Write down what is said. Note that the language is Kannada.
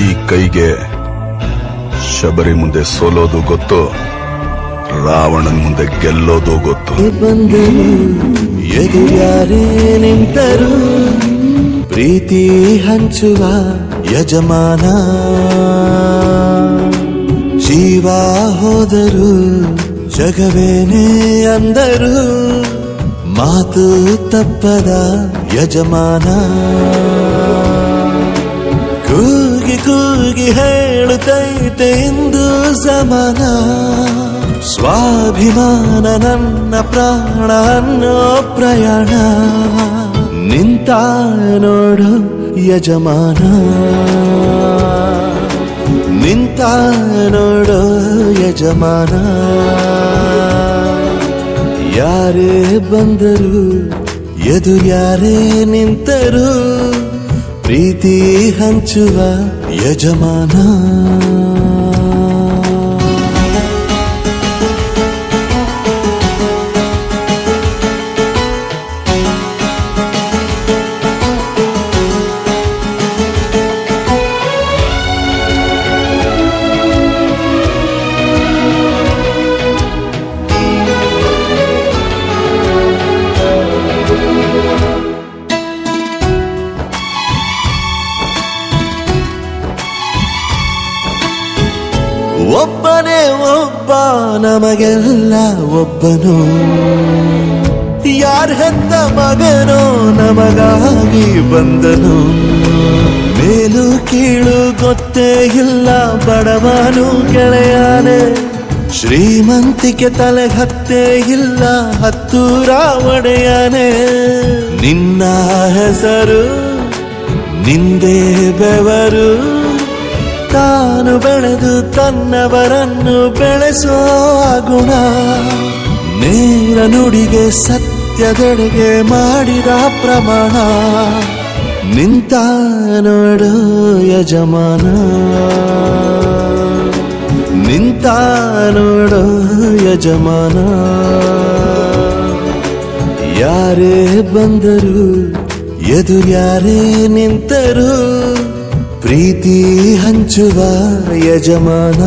ಈ ಕೈಗೆ ಶಬರಿ ಮುಂದೆ ಸೋಲೋದು ಗೊತ್ತು, ರಾವಣನ್ ಮುಂದೆ ಗೆಲ್ಲೋದು ಗೊತ್ತು. ಬಂದರು ಎದುರ್ಯಾರೇ ನಿಂತರು, ಪ್ರೀತಿ ಹಂಚುವ ಯಜಮಾನ. ಜೀವ ಹೋದರು ಜಗವೇನೆ ಅಂದರು, ಮಾತು ತಪ್ಪದ ಯಜಮಾನ. ಕೂಗಿ ಕೂಗಿ ಹೇಳುತ್ತೈತೆ ಇಂದು ಸಮಾನ, ಸ್ವಾಭಿಮಾನ ನನ್ನ ಪ್ರಾಣ ಅನ್ನೋ ಪ್ರಯಾಣ. ನಿಂತ ನೋಡು ಯಜಮಾನ, ನಿಂತ ನೋಡು ಯಜಮಾನ. ಯಾರೇ ಬಂದರು ಎದುರ್ಯಾರೇ ನಿಂತರು, ಪ್ರೀತಿ ಹಂಚುವ ಯಜಮಾನ. ಒಬ್ಬನೇ ಒಬ್ಬ ನಮಗೆಲ್ಲ ಒಬ್ಬನು, ಯಾರ ಹೆತ್ತ ಮಗನೋ ನಮಗಾಗಿ ಬಂದನು. ಮೇಲು ಕೀಳು ಗೊತ್ತೇ ಇಲ್ಲ ಬಡವನು ಗೆಳೆಯಾನೆ, ಶ್ರೀಮಂತಿಕೆ ತಲೆ ಹತ್ತೇ ಇಲ್ಲ ಹತ್ತೂರ ಒಡೆಯಾನೆ. ನಿನ್ನ ಹೆಸರು ನಿಂದೇ ಬೆವರು, ತಾನು ಬೆಳೆದು ತನ್ನವರನ್ನು ಬೆಳೆಸೋ ಗುಣ. ನೇರ ನುಡಿಗೆ ಸತ್ಯದೆಡೆಗೆ ಮಾಡಿದ ಪ್ರಮಾಣ. ನಿಂತ ನೋಡು ಯಜಮಾನ, ನಿಂತ ನೋಡು ಯಜಮಾನ. ಯಾರೇ ಬಂದರು ಎದುರ್ಯಾರೇ ನಿಂತರು, ಪ್ರೀತಿ ಹಂಚುವ ಯಜಮಾನ.